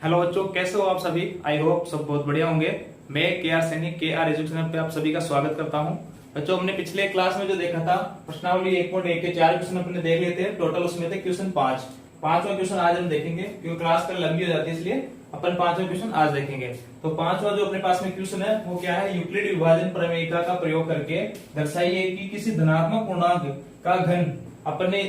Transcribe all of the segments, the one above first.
Hello बच्चों, कैसे हो आप सभी। आई होप सब बहुत बढ़िया होंगे। मैं के आर सैनी KR एजुकेशन पे आप सभी का स्वागत करता हूं। बच्चों, हमने पिछले क्लास में जो देखा था प्रश्नावली 1.1 के 4 क्वेश्चन अपने देख लेते हैं। टोटल उसमें थे क्वेश्चन 5। पांचवा क्वेश्चन आज हम देखेंगे क्योंकि क्लास कल लंबी हो जाती है, इसलिए अपन पांचवा क्वेश्चन आज देखेंगे। तो पांचवा जो अपने पास में क्वेश्चन है वो क्या है, यूक्लिड विभाजन प्रमेयिका का प्रयोग करके दर्शाइए कि किसी धनात्मक पूर्णांक का घन। अपने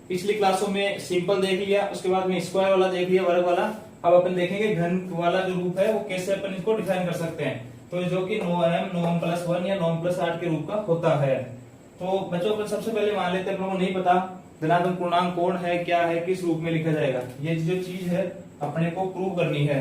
पिछली क्लासों में सिंपल देख लिया, उसके बाद में स्क्वायर वाला देख लिया, वर्ग वाला। अब अपन देखेंगे घन वाला जो रूप है वो कैसे अपन इसको डिफाइन कर सकते हैं। तो जो कि 9m प्लस 1 या 9m प्लस 8 के रूप का होता है। तो बच्चों अपन सबसे पहले मान लेते हैं अपने को नहीं पता धनात्मक पूर्णांक कौन है, क्या है, किस रूप में लिखा जाएगा। ये जो चीज है अपने को प्रूव करनी है।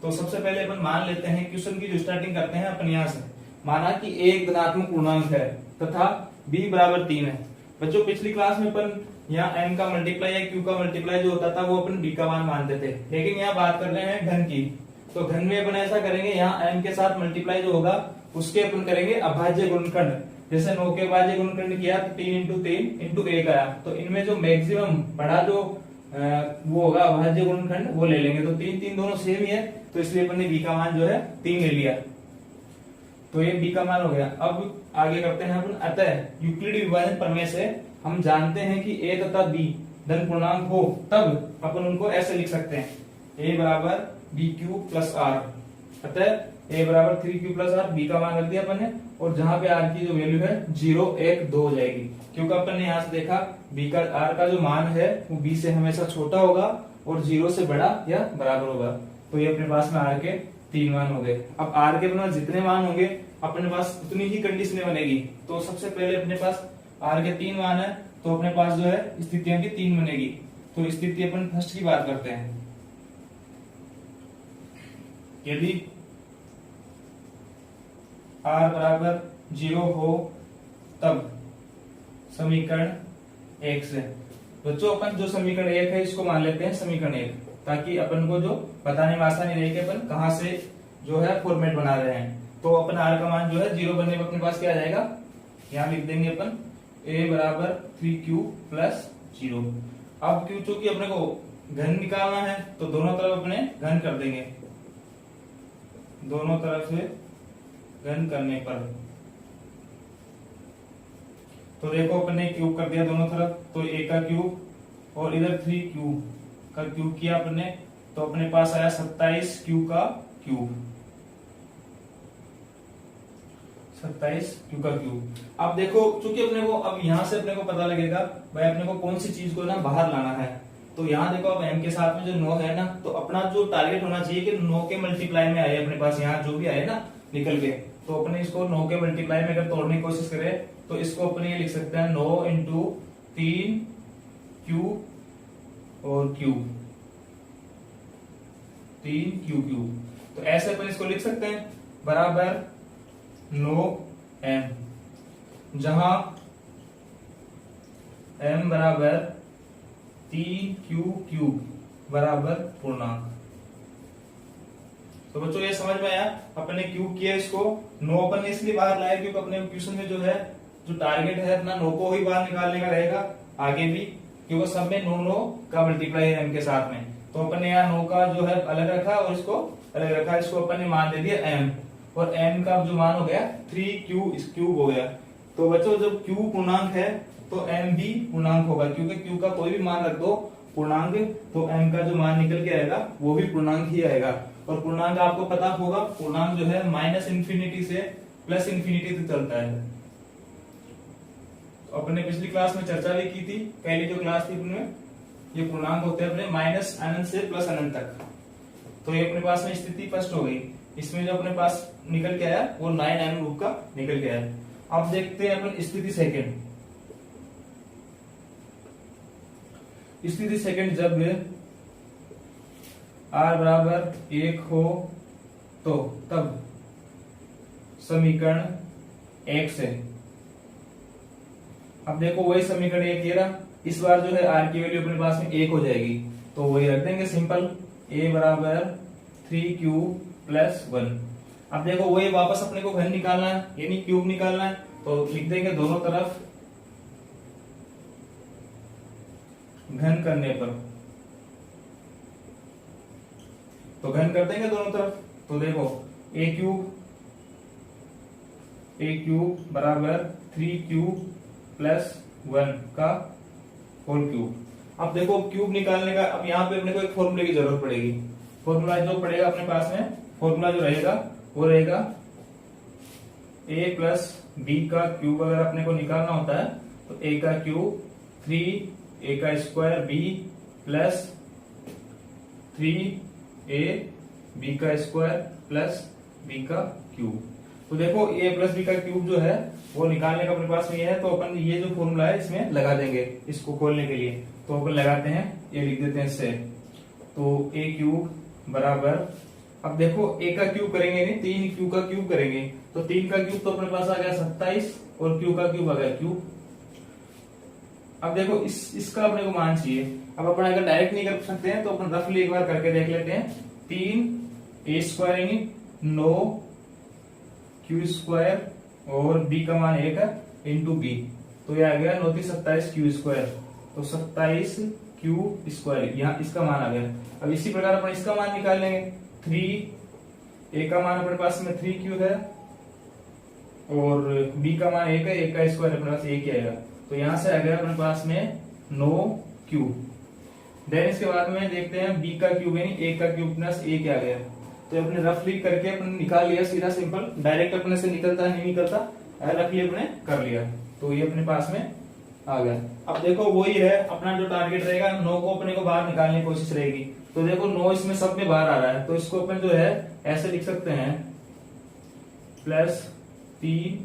तो सबसे पहले अपन मान लेते हैं, क्वेश्चन की जो स्टार्टिंग करते हैं अपन यहाँ से। माना कि एक धनात्मक पूर्णांक है तथा b बराबर 3 है। बच्चों पिछली क्लास में अपन यहाँ m का मल्टीप्लाई या q का मल्टीप्लाई जो होता था वो अपन b का मान मानते थे, लेकिन यहाँ बात कर रहे हैं घन की। तो घन में अपन ऐसा करेंगे, यहाँ m के साथ मल्टीप्लाई जो होगा उसके अपन करेंगे अभाज्य गुणनखंड। जैसे 9 के अभाज्य गुणनखंड किया तो 3 इंटू 3 इंटू 1 आया। तो इनमें जो मैक्सिमम बड़ा जो वो होगा अभाज्य गुणनखंड वो ले लेंगे। तो 3 3 दोनों सेम ही है, तो इसलिए अपन ने b का मान जो है 3 ले लिया। तो ये b का मान हो गया। अब आगे करते हैं अपन, अतः यूक्लिड विभाजन प्रमेय से हम जानते हैं कि a तथा b धन पूर्णांक हो तब अपन उनको ऐसे लिख सकते हैं, a बराबर बी क्यू प्लस आर। अतः a बराबर 3q प्लस आर, b का मान रख दिया अपन ने। और जहां पे r की जो वैल्यू है 0 1 2 हो जाएगी, क्योंकि अपन ने यहाँ से देखा b का r का जो मान है वो b से हमेशा छोटा होगा और 0 से बड़ा या बराबर होगा। तो ये अपने पास में r के 3 मान हो गए। अब r के अपने जितने मान होंगे अपने पास उतनी ही कंडीशनें बनेगी। तो सबसे पहले अपने पास r के 3 मान है, तो अपने पास जो है स्थितियां की 3 बनेगी। तो स्थिति अपन फर्स्ट की बात करते हैं। यदि r बराबर 0 हो तब समीकरण 1 से। बच्चों अपन जो समीकरण 1 है इसको मान लेते हैं समीकरण 1, ताकि अपन को जो बताने में आसानी रहे कि अपन कहां से जो है फॉर्मेट बना रहे हैं। तो अपन r का मान जो है 0 बनने में अपने पास क्या आ जाएगा, यहाँ लिख देंगे अपन a बराबर 3q प्लस 0। अब q चूंकि अपने को घन निकालना है तो दोनों तरफ अपने घन कर देंगे। दोनों तरफ से घन करने पर तो देखो अपने क्यूब कर दिया दोनों तरफ, तो a का क्यूब और इधर 3q का क्यूब किया अपने, तो अपने पास आया 27q का क्यूब। 27q का क्यूब। अब देखो चूंकि अपने को अब यहाँ से अपने को पता लगेगा भाई अपने को कौन सी चीज को ना बाहर लाना है। तो यहाँ देखो अब m के साथ में जो 9 है ना, तो अपना जो टारगेट होना चाहिए कि 9 के मल्टीप्लाई में आए अपने पास, यहाँ जो भी आए ना निकल के। तो अपने इसको 9 के मल्टीप्लाई में अगर तोड़ने की कोशिश करें तो इसको अपने ये लिख सकते हैं 9 इंटू 3 क्यूब और क्यूब 3 क्यूब। तो ऐसे अपन इसको लिख सकते हैं बराबर 9m, जहां m बराबर 3q क्यूब बराबर पूर्णांक। तो बच्चों ये समझ में आया, अपने क्यूब किया इसको 9 अपन ने इसलिए बाहर लाया क्योंकि अपने क्वेश्चन में जो है जो टारगेट है अपना 9 को ही बाहर निकालने का रहेगा आगे भी, क्योंकि सब में 9 का मल्टीप्लाई है m के साथ में। तो अपन ने यहाँ 9 का जो है अलग रखा और इसको अलग रखा, इसको अपन ने मान दे दिया m, और m का जो मान हो गया 3q क्यूब हो गया। तो बच्चों जब q पूर्णांक है तो m भी पूर्णांक होगा, क्योंकि q का कोई भी मान रख दो पूर्णांक तो m का जो मान निकल के आएगा वो भी पूर्णांक ही आएगा। और पूर्णांक आपको पता होगा, पूर्णांक जो है माइनस इंफिनिटी से प्लस इंफिनिटी तक चलता है। तो अपने पिछली क्लास में चर्चा भी की थी, पहली जो क्लास थी उनमें ये पूर्णांक होते हैं अपने माइनस अनंत से प्लस अनंत तक। तो ये अपने पास में स्थिति फर्स्ट हो गई। इसमें जो अपने पास निकल के आया वो 9m रूप का निकल के आया। अब देखते हैं अपन स्थिति सेकंड। स्थिति सेकंड जब r बराबर 1 हो तो तब समीकरण 1 से। अब देखो वही समीकरण 1 ये रहा, इस बार जो है r की वैल्यू अपने पास में 1 हो जाएगी, तो वही रख देंगे सिंपल, a बराबर 3q प्लस 1। अब देखो वही वापस अपने को घन निकालना है यानी क्यूब निकालना है, तो लिख देंगे दोनों तरफ घन करने पर तो घन कर देंगे दोनों तरफ। तो देखो ए क्यूब बराबर 3 क्यूब प्लस 1 का होल क्यूब। अब देखो क्यूब निकालने का, अब यहाँ पे अपने को एक फॉर्मूले की जरूरत पड़ेगी। फॉर्मूला जो पड़ेगा अपने पास में, फॉर्मूला जो रहेगा वो रहेगा a प्लस बी का क्यूब। अगर अपने को निकालना होता है तो a का क्यूब 3a का square b plus 3a b का स्क्वायर प्लस b का क्यूब। तो देखो a प्लस b का क्यूब जो है वो निकालने का अपने पास में ये है, तो अपन ये जो फॉर्मूला है इसमें लगा देंगे इसको खोलने के लिए। तो अपन लगाते हैं, ये लिख देते हैं इससे। तो a क्यूब बराबर, अब देखो a का क्यूब करेंगे नहीं, 3 क्यू का क्यूब करेंगे। तो 3 का क्यूब तो अपने पास आ गया 27 और क्यू का क्यूब आ गया क्यूब। अब देखो इसका अपने को मान चाहिए। अब अपन अगर डायरेक्ट नहीं कर सकते हैं तो अपन रफली एक बार करके देख लेते हैं। 3 a स्क्वायर यानी 9 क्यू स्क्वायर और b का मान 1 है इंटू बी, तो ये आ गया 9 27 क्यू स्क्वायर। तो 27 क्यू स्क्वायर, यहाँ इसका मान आ गया। अब इसी प्रकार अपन इसका मान निकाल लेंगे। 3 a का मान अपने पास में 3 क्यू है और b का मान 1 है, 1 का स्क्वायर अपने पास 1 ही आएगा। तो यहां से आ गया अपने पास में 9 क्यू। देन इसके बाद में देखते हैं b का क्यूब यानी 1 का क्यूब प्लस 1 आ गया। तो अपने रफली करके अपन निकाल लिया सीधा सिंपल, डायरेक्ट अपने से निकलता नहीं निकलता, रफली अपने कर लिया। तो ये अपने पास में आ गया। अब देखो वही है अपना जो टारगेट रहेगा, 9 को अपने को बाहर निकालने की कोशिश रहेगी। तो देखो 9 इसमें सब में बाहर आ रहा है, तो इसको अपन जो है ऐसे लिख सकते हैं plus 3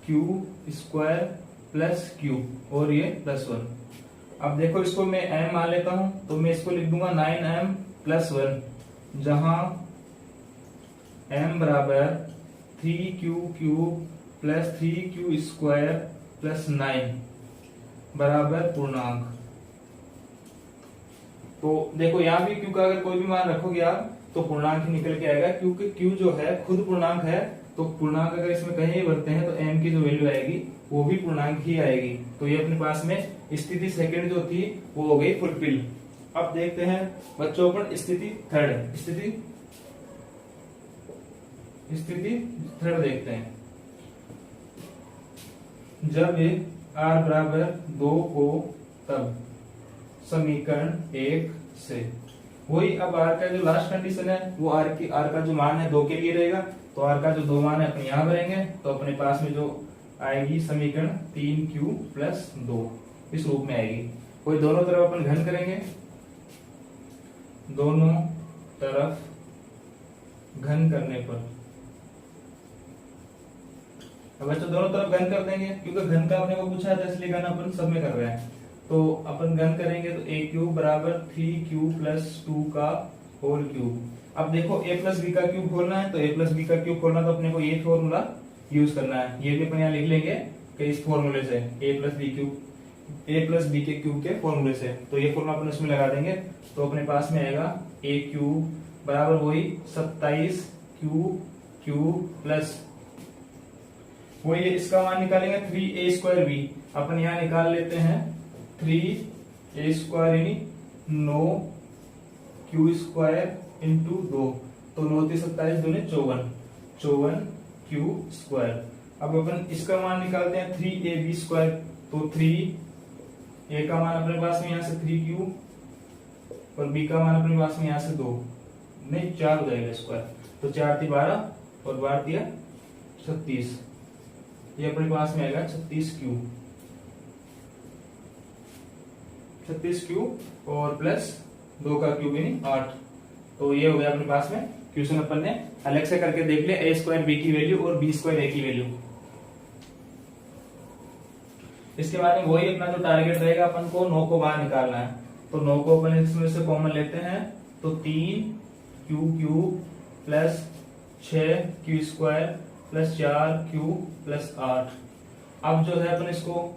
Q square plus Q और ये प्लस 1। अब देखो इसको मैं m मान लेता हूं, तो मैं इसको लिख दूंगा 9m प्लस 1, जहां m बराबर 3q cube plus 3q square plus 9 बराबर पूर्णांक। तो देखो यहाँ भी q का अगर कोई भी मान रखोगे आप तो पूर्णांक ही निकल के आएगा, क्योंकि q जो है खुद पूर्णांक है। तो पूर्णांक अगर इसमें कहीं भी भरते हैं तो m की जो वैल्यू आएगी वो भी पूर्णांक ही आएगी। तो ये अपने पास में स्थिति सेकंड जो थी वो हो गई फुलफिल। अब देखते हैं बच्चों अपन स्थिति थर्ड, स्थिति थर्ड देखते हैं। जब r बराबर 2 हो तब समीकरण 1 से, वही अब r का जो लास्ट कंडीशन है वो r का जो मान है 2 के लिए रहेगा। तो r का जो 2 मान है अपन यहाँ भरेंगे, तो अपने पास में जो आएगी समीकरण 3q प्लस 2 इस रूप में आएगी। कोई दोनों तरफ अपन घन करेंगे, दोनों तरफ घन करने पर, अब बच्चों दोनों तरफ घन कर देंगे क्योंकि घन का अपने को पूछा था इसलिए घन अपन सब में कर रहे हैं। तो अपन घन करेंगे तो a क्यूब बराबर 3q प्लस 2 का होल क्यूब। अब देखो a प्लस बी का क्यूब खोलना है, तो a प्लस बी का क्यूब खोलना तो अपने को ये फॉर्मूला यूज करना है। ये भी अपन यहाँ लिख लेंगे कि इस फॉर्मूले से a प्लस बी के क्यूब के फॉर्मूले से, तो ये फॉर्मूला अपन इसमें लगा देंगे। तो अपने पास में आएगा a क्यूब बराबर वही 27 क्यूब प्लस वही इसका मान निकालेंगे 3a स्क्वायर बी। अपन यहाँ निकाल लेते हैं 3a स्क्वायर यानी 9 क्यू स्क्वायर इंटू 2, तो 9 27 दूनी 54 क्यू स्क्वायर। अब अपन इसका मान निकालते हैं 3ab स्क्वायर, तो 3a का मान अपने पास में यहाँ से 3q और b का मान अपने पास में यहाँ से 2 नहीं 4 हो जाएगा स्क्वायर। तो 4 थी 12 और 12 दिया 36, ये अपने पास में आएगा 36 क्यूब और प्लस 2 का क्यूब यानी 8। तो ये हो गया अपने पास में क्वेश्चन। अपन ने अलग से करके देख लिया a स्क्वायर बी की वैल्यू और b स्क्वायर a की वैल्यू। इसके बाद में वही अपना जो टारगेट रहेगा अपन को 9 को बाहर निकालना है। तो 9 को अपन इसमें से कॉमन लेते हैं, तो 3q cube plus 6q square plus 4q plus 8। अब जो है अपन इसको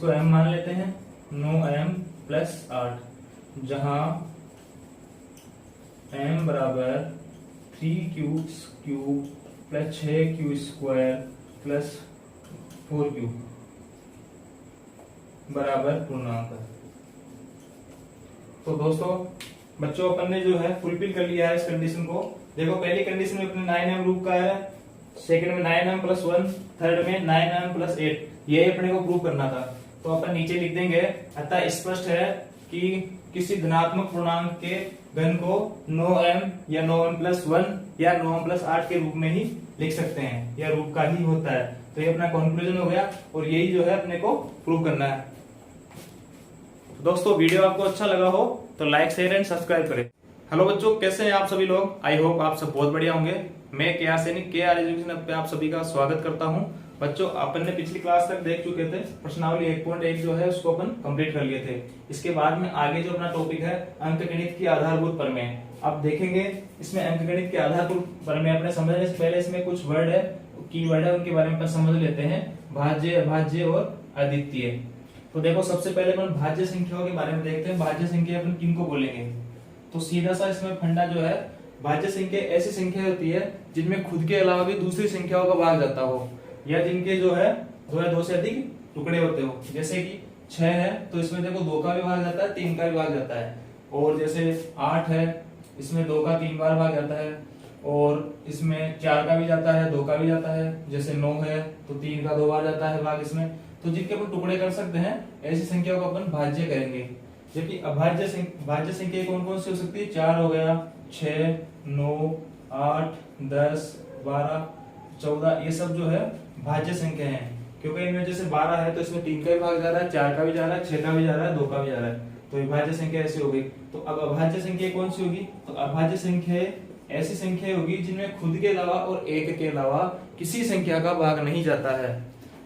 m मान लेते हैं, 9m प्लस 8, जहां m बराबर 3q cube plus 6q square plus 4q बराबर पूर्णांक। तो दोस्तों बच्चों अपन ने जो है फुलफिल कर लिया है इस कंडीशन को। देखो पहली कंडीशन में अपने 9m रूप का है, सेकंड में 9m+1, थर्ड में 9m+8, ये अपने को प्रूव करना था। तो अपन नीचे लिख देंगे, अतः स्पष्ट है कि किसी धनात्मक पूर्णांक के घन को 9m या 9m+1 या 9m+8 के रूप में ही लिख सकते हैं, यह रूप का ही होता है। तो ये अपना कंक्लूजन हो गया और यही जो है अपने को प्रूव करना है। दोस्तों वीडियो आपको अच्छा लगा हो तो लाइक शेयर एंड सब्सक्राइब करें। हेलो बच्चों, कैसे हैं आप सभी लोग? आई होप आप सब बहुत बढ़िया होंगे। मैं केआर सैनिक केआर एजुकेशन पे आप सभी का स्वागत करता हूं। बच्चों अपन ने पिछली क्लास तक देख चुके थे, प्रश्नावली 1.1 जो है उसको अपन कंप्लीट कर लिए थे। इसके बाद में आगे जो अपना टॉपिक है अंकगणित की आधारभूत प्रमेय, अब देखेंगे इसमें अंकगणित के आधारभूत प्रमेय अपने समझने से पहले इसमें कुछ वर्ड है, कीवर्ड है, उनके बारे में अपन समझ लेते हैं। भाज्य, अभाज्य और अद्वितीय। तो देखो सबसे पहले अपन भाज्य संख्याओं के बारे में देखते हैं। भाज्य संख्या अपन किनको बोलेंगे? तो सीधा सा इसमें फंडा जो है, भाज्य संख्या ऐसी संख्या होती है जिनमें खुद के अलावा भी दूसरी संख्याओं का भाग जाता हो, या जिनके जो है दो से अधिक टुकड़े होते हो। जैसे कि 6 है तो इसमें देखो 2 का भी भाग जाता है, 3 का भी भाग जाता है। और जैसे 8 है, इसमें 2 का 3 बार भाग जाता है, और इसमें 4 का भी जाता है, 2 का भी जाता है। जैसे 9 है तो 3 का 2 बार जाता है भाग इसमें। तो जिनके अपन टुकड़े कर सकते हैं ऐसी संख्याओं को अपन भाज्य करेंगे। जबकि अभाज्य भाज्य संख्या कौन कौन सी हो सकती है? 4 हो गया, 6, 9, 8, 10, 12, 14, ये सब जो है भाज्य संख्या है। क्योंकि इनमें जैसे 12 है तो इसमें 3 का भी भाग जा रहा है, 4 का भी जा रहा है, 6 का भी जा रहा है, 2 का भी जा रहा है। तो भाज्य संख्या ऐसी हो गई। तो अब अभाज्य संख्या कौन सी होगी? तो अभाज्य संख्या ऐसी संख्या होगी जिनमें खुद के अलावा और एक के अलावा किसी संख्या का भाग नहीं जाता है।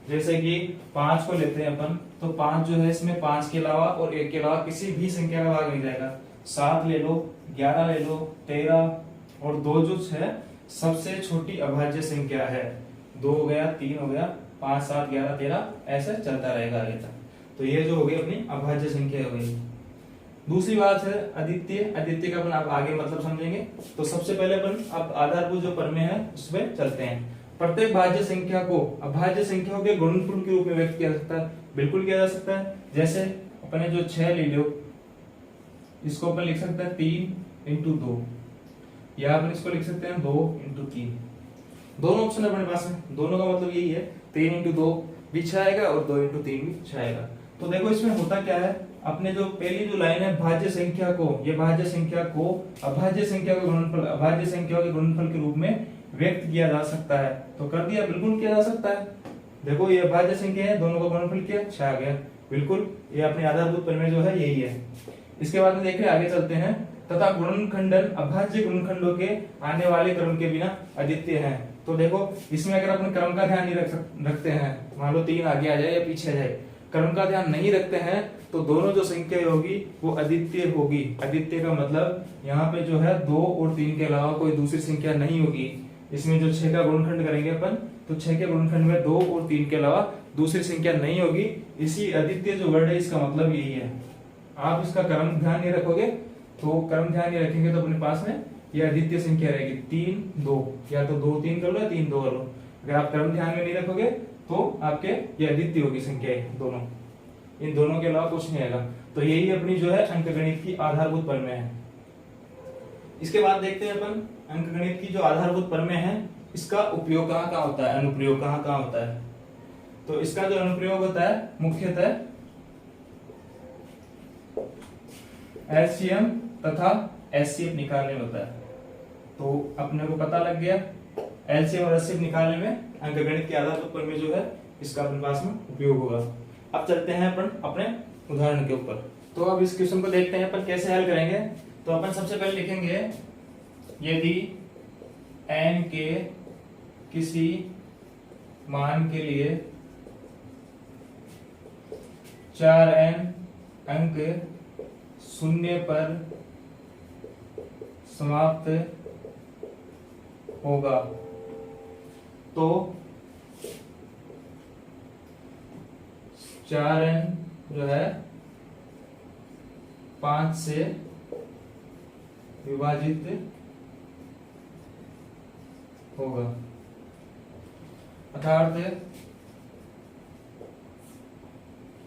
जैसे कि 5 को लेते हैं अपन, तो 5 जो है इसमें 5 के अलावा और 1 के अलावा किसी भी संख्या का भाग नहीं जाएगा। 7 ले लो, 11 ले लो, 13 और 2 जो है सबसे छोटी अभाज्य संख्या है। 2 हो गया, 3 हो गया, 5, 7, 11, 13 ऐसे चलता रहेगा आगे तक। तो ये जो हो गई अपनी अभाज्य संख्या हो गई। दूसरी बात है अद्वितीय। अद्वितीय का अपन आप आगे मतलब समझेंगे। तो सबसे पहले अपन अब आधारभूत जो प्रमेय है उसमें चलते हैं। प्रत्येक भाज्य संख्या को अभाज्य संख्याओं के गुणनफल के रूप में व्यक्त किया जा सकता है। बिल्कुल किया जा सकता है। जैसे अपने जो 6 ले लो, इसको अपन लिख सकते हैं 3×2, या अपन इसको लिख सकते हैं 2×3। दोनों ऑप्शन अपने पास में, दोनों का मतलब यही है, 3×2 भी छाएगा और 2×3 भी छाएगा। तो देखो इसमें होता क्या है, अपने जो पहली जो लाइन है भाज्य संख्या को, ये भाज्य संख्या को अभाज्य संख्या के गुणनफल, अभाज्य संख्याओं के गुणनफल के रूप में व्यक्त किया जा सकता है। तो कर दिया, बिल्कुल किया जा सकता है। देखो ये अभाज्य संख्या है, दोनों का गुणनफल किया, छा गया, बिल्कुल। ये अपने आधारभूत प्रमेय जो है यही है। इसके बाद में देखिए आगे चलते हैं। तथा गुणनखंडन अभाज्य गुणनखंडों के आने वाले क्रम के बिना अद्वितीय है। तो देखो इसमें अगर अपन क्रम का ध्यान नहीं रखते हैं, मान लो 3 आगे आ जाए या पीछे आ जाए, क्रम का ध्यान नहीं रखते हैं, तो दोनों जो संख्या होगी वो अद्वितीय होगी। अद्वितीय का मतलब यहाँ पे जो है 2 और 3 के अलावा कोई दूसरी संख्या नहीं होगी। इसमें जो 6 का गुणनखंड करेंगे अपन, तो 6 के गुणनखंड में 2 और 3 के अलावा दूसरी संख्या नहीं होगी। इसी अद्वितीय जो वर्ड है इसका मतलब यही है। आप इसका क्रम ध्यान नहीं रखोगे, तो क्रम ध्यान नहीं रखेंगे तो अपने पास में यह अद्वितीय संख्या रहेगी 3, 2, या तो 2, 3 कर लो या 3, 2 कर लो। अगर आप क्रम ध्यान में नहीं रखोगे तो आपके ये अद्वितीय होगी संख्या दोनों, इन दोनों के अलावा कुछ नहीं आएगा। तो यही अपनी जो है अंकगणित की आधारभूत प्रमेय है। इसके बाद देखते हैं अपन अंकगणित की जो आधारभूत प्रमेय है इसका उपयोग कहाँ कहाँ होता है, अनुप्रयोग कहाँ कहाँ होता है। तो इसका जो अनुप्रयोग होता है मुख्यतः एलसीएम तथा एचसीएफ निकालने में होता है। तो अपने को पता लग गया एलसीएम और एचसीएफ निकालने में अंकगणित के आधारभूत प्रमेय जो है इसका अपने पास में उपयोग होगा। अब चलते हैं अपन अपने उदाहरण के ऊपर। तो अब इस क्वेश्चन को देखते हैं अपन कैसे हल करेंगे। तो अपन सबसे पहले लिखेंगे, यदि n के किसी मान के लिए 4n अंक 0 पर समाप्त होगा, तो 4n जो है 5 से विभाजित होगा। अर्थात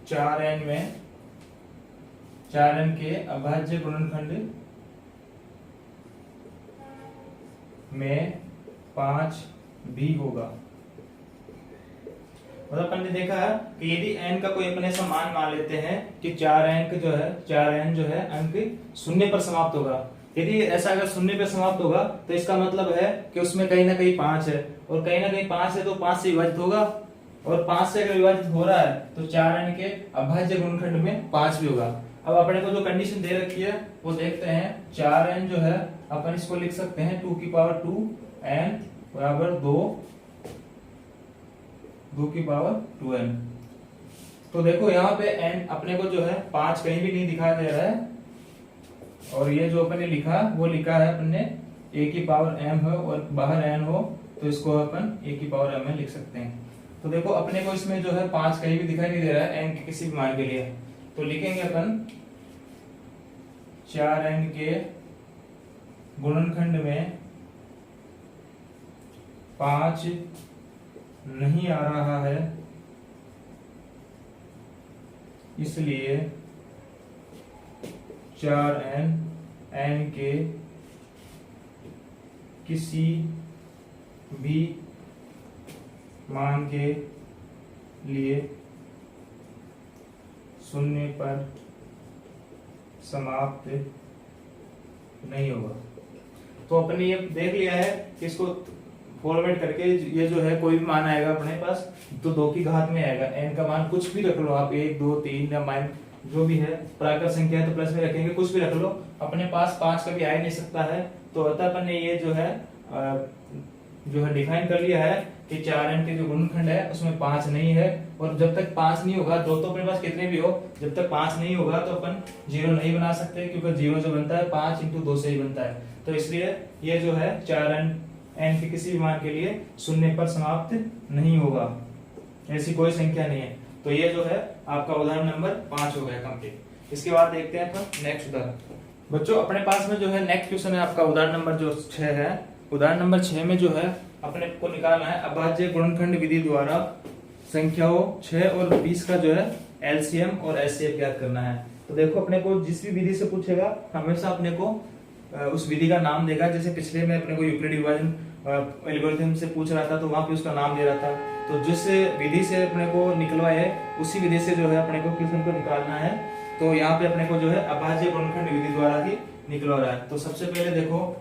4n में 4n के अभाज्य गुणनखंड में 5 भी होगा। मतलब अपन ने देखा है कि यदि n का कोई अपने ऐसा मान मान लेते हैं कि 4 अंक जो है 4n जो है अंक शून्य पर समाप्त होगा। यदि ऐसा अगर शून्य पर समाप्त होगा तो इसका मतलब है कि उसमें कहीं ना कहीं 5 है, और कहीं ना कहीं 5 है तो 5 से विभाजित होगा, और 5 से अगर विभाजित हो रहा है तो 4n के अभाज्य गुणनखंड में 5 भी होगा। अब अपने को जो कंडीशन दे रखी है वो देखते हैं। 4n जो है अपन इसको लिख सकते हैं 2 की पावर 2 n बराबर 2 की पावर 2n। तो देखो यहाँ पे n अपने को जो है 5 कहीं भी नहीं दिखाई दे रहा है, और ये जो अपन ने लिखा वो लिखा है अपन ने a की पावर m हो और बाहर n हो तो इसको अपन a की पावर m में लिख सकते हैं। तो देखो अपने को इसमें जो है 5 कहीं भी दिखाई नहीं दे रहा है n के किसी भी मान के लिए, तो लिखेंगे अपन 4n के गुणनखंड में 5 नहीं आ रहा है, इसलिए 4n n के किसी भी मान के लिए शून्य पर समाप्त नहीं होगा। तो अपने ये देख लिया है कि इसको फॉर्मेट करके ये जो है कोई भी मान आएगा अपने पास तो 2 की घात में आएगा। n का मान कुछ भी रख लो आप, 1 2 3 या माइन जो भी है, प्राकृत संख्या है तो प्लस में रखेंगे, कुछ भी रख लो, अपने पास 5 कभी आ ही नहीं सकता है। तो अतः अपन ने ये जो है डिफाइन कर लिया है कि 4n के जो गुणनखंड है उसमें 5 नहीं है, और जब तक 5 नहीं होगा, दो तो अपने पास कितने भी हो, जब तक 5 नहीं होगा तो अपन 0 नहीं बना सकते, क्योंकि 0 जो बनता है 5 × 2 से ही बनता है। तो इसलिए ये जो है 4n n के किसी भी मान के लिए शून्य पर समाप्त नहीं होगा, ऐसी कोई संख्या नहीं है। तो ये जो है आपका उदाहरण नंबर 5 हो गया कंप्लीट। इसके बाद देखते हैं अपन नेक्स्ट उदाहरण। बच्चों अपने पास में जो है नेक्स्ट क्वेश्चन है आपका उदाहरण नंबर जो 6 है। उदाहरण नंबर 6 में जो है अपने को निकालना है अभाज्य गुणनखंड विधि द्वारा संख्याओं 6 और 20 का जो है एलसीएम और एचसीएफ ज्ञात करना है। तो देखो अपने को जिस भी विधि से पूछेगा हमेशा अपने को उस विधि का नाम देगा। जैसे पिछले में अपने को यूक्लिड विभाजन एल्गोरिथम से पूछ रहा था तो वहां पे उसका नाम दे रहा था। तो जिस विधि से अपने को निकलवा है उसी विधि से जो है अपने को क्वेश्चन को निकालना है। तो यहाँ पे अपने को जो है अभाज्य गुणनखंड विधि द्वारा ही निकलवा रहा है। तो सबसे पहले देखो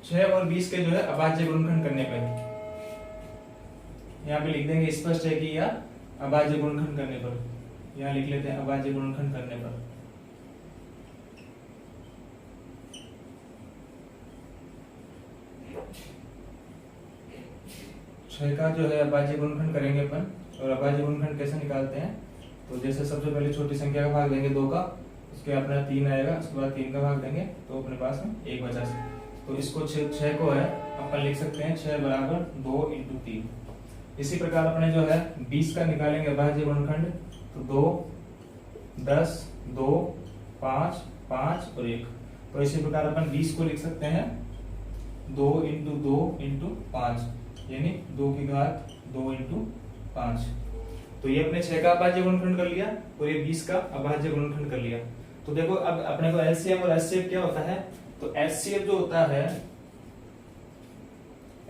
6 और 20 के जो है अभाज्य गुणनखंड करने पर यहाँ पे लिख देंगे स्पष्ट है कि या अभाज्य गुणनखंड करने पर, यहाँ लिख लेते हैं अभाज्य गुणनखंड करने पर। छह का जो है अभाज्य गुणनखंड करेंगे अपन, और अभाज्य गुणनखंड कैसे निकालते हैं, तो जैसे सबसे पहले छोटी संख्या का भाग देंगे 2 का, उसके अपना 3 आएगा, उसके बाद 3 का भाग देंगे तो अपने पास में 1 बचा। तो इसको 6 को है अपन लिख सकते हैं 6 बराबर 2 × 3। इसी प्रकार अपने जो है 20 का निकालेंगे अभाज्य गुणनखंड, तो 2 10 2 5 5 और 1। तो इसी प्रकार अपन 20 को लिख सकते हैं 2 × 2 × 5, यानी 2 की घात 2 × 5। तो ये अपने 6 का अभाज्य गुणनखंड कर लिया और ये 20 का अभाज्य गुणनखंड कर लिया। तो देखो अब अपने को एलसीएम और एचसीएफ क्या होता है, तो एचसीएफ जो होता है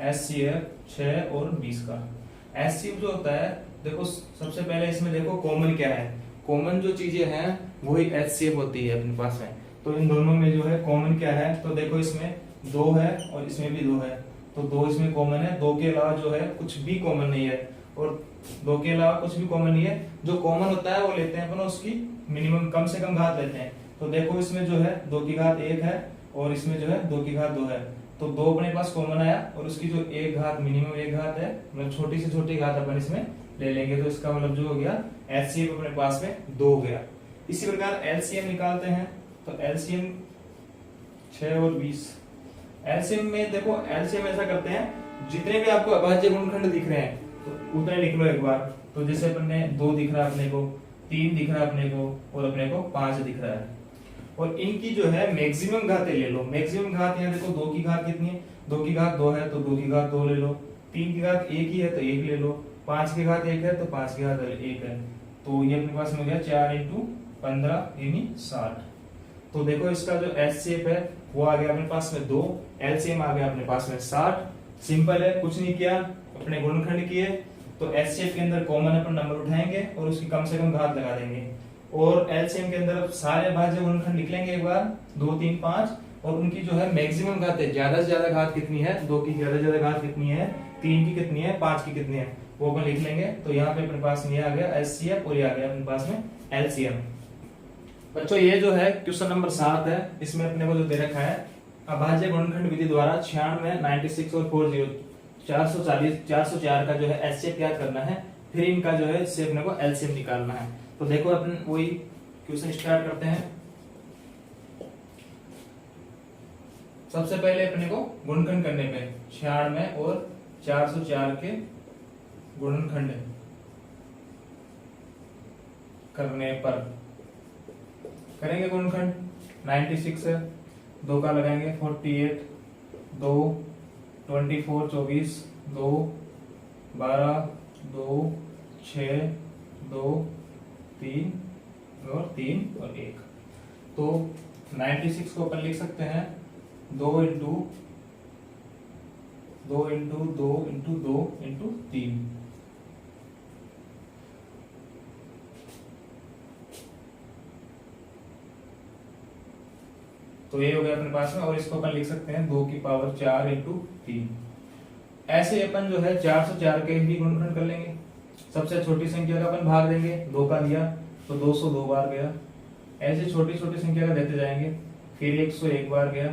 एचसीएफ 6 और 20 का एचसीएफ जो होता है, देखो सबसे पहले इसमें देखो कॉमन क्या है, कॉमन जो चीजें हैं वही एचसीएफ होती है अपने पास में। तो इन दोनों में जो है कॉमन क्या है, तो देखो इसमें 2 है और इसमें भी 2 है, तो 2 इसमें कॉमन है, 2 के अलावा जो है कुछ भी कॉमन नहीं है, और 2 के अलावा कुछ भी कॉमन नहीं है। जो कॉमन होता है वो लेते हैं अपन उसकी मिनिमम कम से कम घात लेते हैं। तो देखो इसमें जो है 2 की घात 1 है और इसमें जो है 2 की घात 2 है, तो 2 अपने पास कॉमन आया और उसकी जो 1 घात मिनिमम 1 घात है, मतलब छोटी से छोटी घात अपन इसमें ले लेंगे। तो इसका मतलब जो हो गया एचसीएफ अपने पास में 2 हो गया। इसी प्रकार एलसीएम निकालते हैं, तो एलसीएम 6 और 20। एलसीएम में देखो एलसीएम ऐसा करते हैं जितने भी आपको अभाज्य गुणनखंड दिख रहे हैं तो उतने लिख लो एक बार। तो जैसे अपन ने 2 दिख रहा है अपने को, 3 दिख रहा है अपने को और अपने को 5 दिख रहा है, और इनकी जो है मैक्सिमम घातें ले लो। मैक्सिमम घात यहाँ देखो 2 की घात कितनी है, 2 की घात 2 है तो 2 की घात 2 ले लो, 3 की घात 1 ही है तो 1 ले लो, 5 की घात 1 है तो 5 की घात 1 है। तो ये अपने पास में हो गया 4 × 15 यानी 60। तो देखो इसका जो एचसीएफ है वो आ गया अपने पास में 2, एलसीएम आ गया अपने पास में 60। सिंपल है, कुछ नहीं किया, अपने गुणनखंड किए, तो एचसीएफ के अंदर कॉमन अपन नंबर उठाएंगे और उसकी कम से कम घात लगा देंगे, और एलसीएम के अंदर अब सारे भाज्य गुणनखंड लिख लेंगे एक बार, 2 3 5, और उनकी जो है मैक्सिमम घात है, ज्यादा से ज्यादा घात कितनी है, 2 की ज्यादा से ज्यादा घात कितनी है, 3 की कितनी है, 5 की कितनी है, वो अपन लिख लेंगे। तो यहाँ पे अपने पास में ये आ गया एचसीएफ और ये आ गया अपने पास में एलसीएम। बच्चों ये जो है क्वेश्चन नंबर 7 है, इसमें अपने को जो दे रखा है अभाज्य गुणनखंड विधि द्वारा 96, 96 और 40 404 का जो है एचसीएफ ज्ञात करना है, फिर इनका जो है इससे अपने को एलसीएम निकालना है। तो देखो अपन वही क्वेश्चन स्टार्ट करते हैं। सबसे पहले अपने को गुणनखंड करने पे 96 और 404 के गुणनखंड करने पर करेंगे गुणनखंड। 96 है, 2 का लगाएंगे 48, 2 24 24, 2 12, 2 6, 2 3 और 3 और 1। तो 96 को अपन लिख सकते हैं 2 इंटू 2 इंटू 2 इंटू 2 इंटू 3। तो ये हो गया अपने पास में, और इसको अपन लिख सकते हैं 2 की पावर 4 इंटू 3। ऐसे अपन जो है 404 के भी गुणनखंड कर लेंगे। सबसे छोटी संख्या का अपन भाग देंगे, 2 का दिया तो 202 बार गया, ऐसे छोटी छोटी संख्या का देते जाएंगे, फिर 101 बार गया।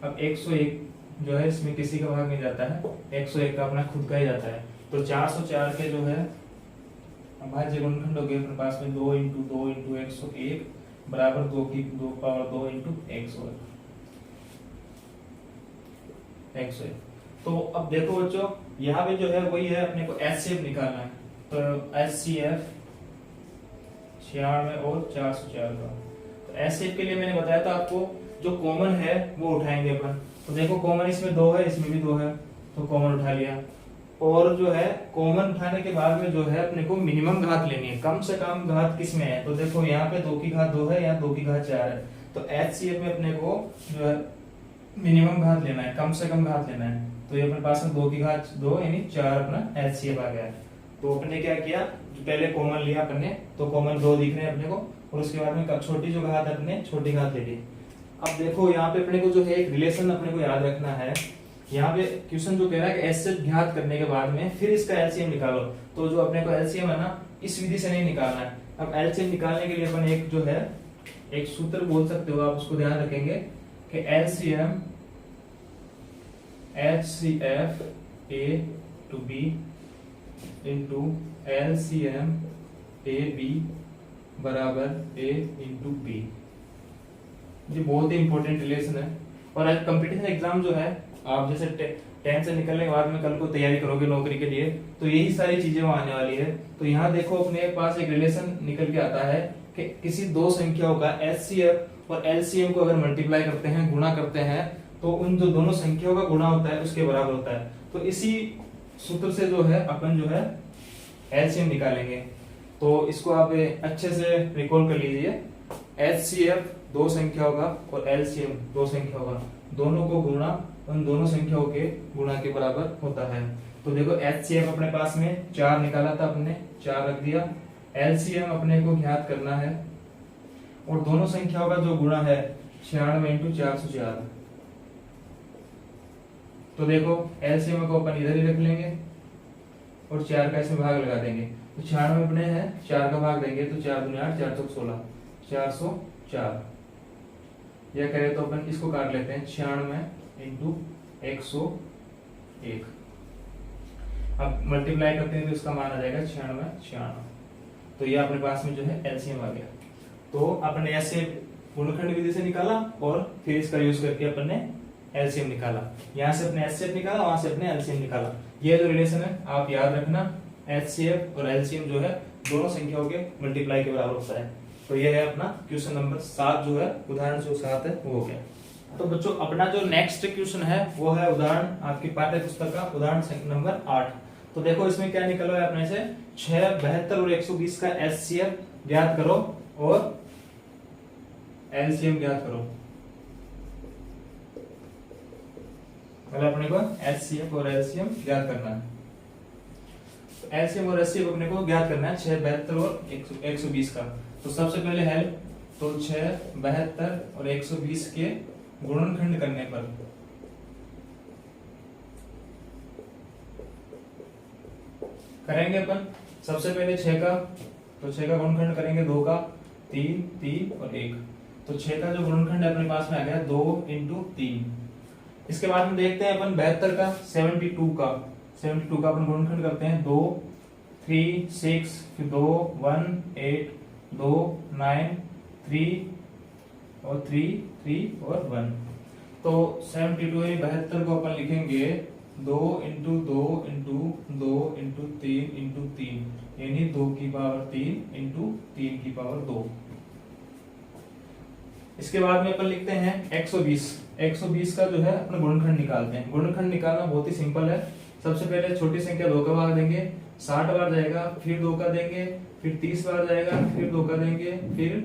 अब 101 जो है इसमें किसी का भाग नहीं जाता है, 101 का अपना खुद का ही जाता है। तो 404 के जो है अभाज्य गुणनखंड हो गए अपने पास में 2 इंटू 2 इंटू 101 बराबर 2 की 2 पावर 2 इंटू 101। तो अब देखो बच्चों यहाँ पे जो है वही है, अपने को एचसीएफ निकालना है। तो एचसीएफ 96 और 404 का, तो एचसीएफ के लिए मैंने बताया था आपको जो कॉमन है वो उठाएंगे अपन। तो देखो कॉमन इसमें 2 है, इसमें भी 2 है, तो कॉमन उठा लिया। और जो है कॉमन उठाने के बाद में जो है अपने को मिनिमम घात लेनी है, कम से कम घात किसमें है। तो देखो यहाँ पे 2 की घात 2 है, यहाँ 2 की घात 4 है, तो एचसीएफ में अपने को जो है मिनिमम घात लेना है, कम से कम घात लेना है। तो ये अपने पास में 2 की घात 2 यानी 4 अपना एचसीएफ आ गया। तो अपने क्या किया, जो पहले कॉमन लिया अपन ने, तो कॉमन 2 दिख रहे हैं अपने को, और उसके बाद में छोटी जो घात है अपने छोटी घात ले ली। अब देखो यहाँ पे अपने को जो है एक रिलेशन अपने को याद रखना है। यहाँ पे क्वेश्चन जो कह रहा है कि एचसीएफ ज्ञात करने के बाद में फिर इसका एलसीएम निकालो, तो जो अपने को एलसीएम है ना इस विधि से नहीं निकालना है। अब एलसीएम निकालने के लिए अपन एक जो है एक सूत्र बोल सकते हो, आप उसको ध्यान रखेंगे कि LCM HCF A to B into LCM AB बराबर A into B। ये बहुत ही इंपॉर्टेंट रिलेशन है। और आज कंपटीशन एग्जाम जो है, आप जैसे 10 से निकलने के बाद में कल को तैयारी करोगे नौकरी के लिए, तो यही सारी चीजें वहां आने वाली है। तो यहाँ देखो अपने पास एक रिलेशन निकल के आता है कि किसी दो संख्याओं का HCF और LCM को अगर मल्टीप्लाई करते हैं, गुणा करते हैं, तो उन जो दोनों संख्याओं का गुणा होता है उसके बराबर होता है। तो इसी सूत्र से जो है अपन जो है एलसीएम निकालेंगे। तो इसको आप अच्छे से रिकॉल कर लीजिए। HCF 2 संख्याओं का और LCM 2 संख्याओं का, दोनों को गुणा उन दोनों संख्याओं के गुणा के बराबर होता है। तो देखो HCF अपने पास में 4 निकाला था, अपने 4 रख दिया। LCM अपने को ज्ञात करना है, और दोनों संख्याओं का जो गुणा है 96 इंटू 404। तो देखो एलसीएम को अपन इधर ही रख लेंगे और 4 का इसमें भाग लगा देंगे। तो 96 अपने है, 4 का भाग देंगे तो 4 दूनी 8, 4 चौक 16, 404। या करें तो अपन इसको काट लेते हैं 96 इंटू 101। अब मल्टीप्लाई करते हैं तो इसका मान आ जाएगा 96। तो ये अपने पास में जो है एलसीएम आ गया। तो अपने ऐसे गुणनखंड विधि से निकाला और फिर इसका यूज करके अपन ने एलसीएम निकाला। यहाँ से अपने एचसीएफ निकाला, वहां से अपने एलसीएम निकाला। ये जो रिलेशन है आप याद रखना, एचसीएफ और एलसीएम जो है दोनों संख्याओं के मल्टीप्लाई के बराबर होता है। तो ये है अपना क्वेश्चन नंबर 7 जो है, उदाहरण जो 7 है वो हो गया। तो बच्चों अपना जो नेक्स्ट क्वेश्चन है वो है उदाहरण आपकी पाठ्य पुस्तक का उदाहरण नंबर 8। तो देखो इसमें क्या निकला है अपने से 6, 72 और 120 का एचसीएफ ज्ञात करो और एलसीएम ज्ञात करो। पहले अपने को एचसीएफ और एलसीएम ज्ञात करना है। एलसीएम और एचसीएफ अपने को ज्ञात करना है 6, 72 और 120 का। तो सबसे पहले है तो 6, 72 और 120 के गुणनखंड करने पर करेंगे अपन सबसे पहले 6 का, तो 6 का गुणनखंड करेंगे 2 का, 3, 3 और 1। तो 6 का जो गुणनखंड है अपने पास में आ गया 2 × 3। इसके बाद में देखते हैं अपन 72 का, 72 का अपन गुणनखंड करते हैं 2, 3, 6, फिर 2, 1, 8, 2, 9, 3 और 3, 3 और 1। तो 72 को अपन लिखेंगे 2 × 2 × 2 × 3 × 3, यानी 2 की पावर 3 × 3 की पावर 2। इसके बाद में अपन लिखते हैं 120 का जो है अपना गुणनखंड निकालते हैं। गुणनखंड निकालना बहुत ही सिंपल है। सबसे पहले छोटी संख्या 2 का भाग देंगे, 60 बार जाएगा, फिर 2 का देंगे, फिर 30 बार जाएगा, फिर 2 का देंगे, फिर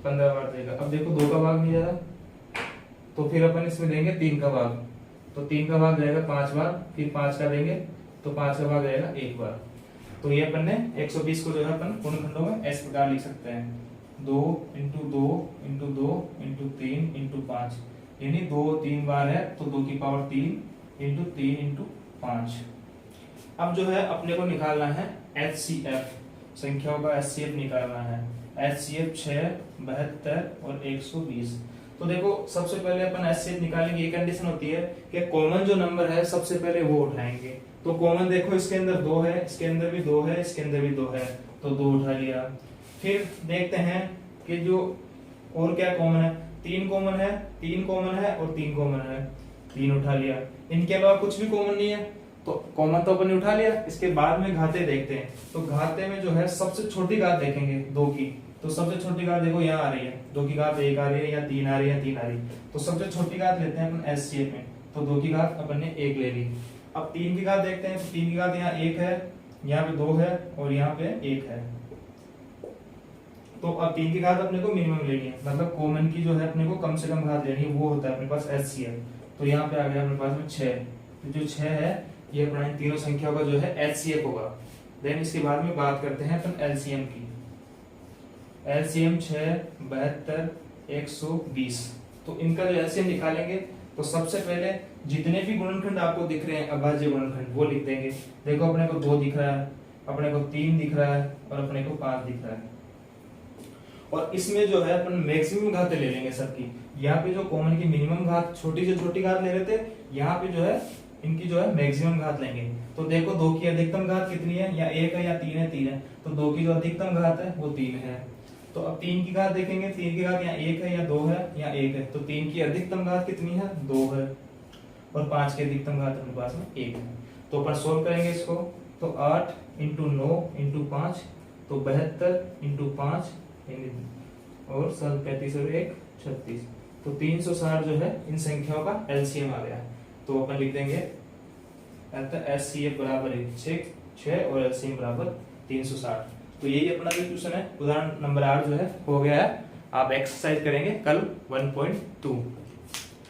15 बार जाएगा। अब देखो 2 का भाग नहीं जा रहा, तो फिर अपन इसमें देंगे 3 का भाग, तो 3 का भाग जाएगा 5 बार, फिर 5 का देंगे तो 5 का भाग जाएगा 1 बार। तो ये अपन ने 120 को जो है अपन गुणनखंडों में इस प्रकार लिख सकते हैं 2 × 2 × 2 × 3 × 5, यानी 2 3 बार है तो 2 की पावर 3 × 3 × 5। अब जो है अपने को निकालना है HCF, संख्याओं का HCF निकालना है। HCF 6, 72 और 120। तो देखो सबसे पहले अपन HCF निकालेंगे, ये कंडीशन होती है कि कॉमन जो नंबर है सबसे पहले वो उठाएंगे। तो कॉमन देखो इसके अंदर 2 है, इसके अंदर भी 2 है, इसके अंदर भी 2 है, तो 2 उठा लिया। फिर देखते हैं कि जो और क्या कॉमन है, 3 कॉमन है, 3 कॉमन है और 3 कॉमन है, 3 उठा लिया। इनके अलावा कुछ भी कॉमन नहीं है, तो कॉमन तो अपन ने उठा लिया। इसके बाद में घाते देखते हैं, तो घाते में जो है सबसे छोटी घात देखेंगे 2 की, तो सबसे छोटी घात देखो यहाँ आ रही है, 2 की घात 1 आ रही है या 3 आ रही है या 3 आ रही है, तो सबसे छोटी घात लेते हैं अपन HCF में, तो 2 की घात अपन ने 1 ले ली। अब 3 की घात देखते हैं, तो 3 की घात यहाँ 1 है, यहाँ पे 2 है और यहाँ पे 1 है। तो अब 3 की घात अपने को मिनिमम लेनी है, मतलब कॉमन की जो है अपने को कम से कम घात लेनी है, वो होता है अपने पास HCF। तो यहाँ पे आ गया अपने पास में 6, तो जो 6 है ये अपना इन तीनों संख्याओं का जो है HCF होगा। देन इसके बाद में बात करते हैं अपन LCM की। LCM 6, 72, 120। तो इनका जो LCM निकालेंगे तो सबसे पहले जितने भी गुणनखंड आपको दिख रहे हैं अभाज्य गुणनखंड वो लिख देंगे। देखो अपने को 2 दिख रहा है, अपने को 3 दिख रहा है और अपने को 5 दिख रहा है। और इसमें जो है अपन मैक्सिमम घातें ले लेंगे सबकी। यहाँ पे जो कॉमन की मिनिमम घात छोटी से छोटी घात ले रहे थे, यहाँ पे जो है इनकी जो है मैक्सिमम घात लेंगे। तो देखो 2 की अधिकतम घात कितनी है, या 1 है या 3 है, 3 है, तो 2 की जो अधिकतम घात है वो 3 है। तो अब 3 की घात देखेंगे, 3 की घात या 1 है या 2 है या 1 है, तो 3 की अधिकतम घात कितनी है, 2 है, और 5 की अधिकतम घात अपने पास में 1 है। तो अपन सोल्व करेंगे इसको, तो 8 × 9 × 5, तो 72 × 5 और 35 और 1 36, तो 360 जो है इन संख्याओं का LCM आ गया। तो अपन लिख देंगे HCF बराबर 6 और LCM बराबर 360। तो यही अपना जो क्वेश्चन है उदाहरण नंबर 8 जो है हो गया है। आप एक्सरसाइज करेंगे कल 1.2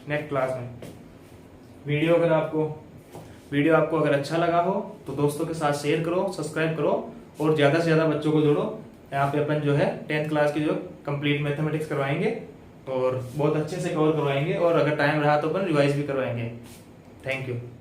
नेक्स्ट क्लास में। वीडियो आपको अगर अच्छा लगा हो तो दोस्तों के साथ शेयर करो, सब्सक्राइब करो और ज्यादा से ज्यादा बच्चों को जोड़ो। यहाँ पे अपन जो है 10th क्लास की जो कंप्लीट मैथमेटिक्स करवाएंगे और बहुत अच्छे से कवर करवाएंगे, और अगर टाइम रहा तो अपन रिवाइज भी करवाएंगे। Thank you.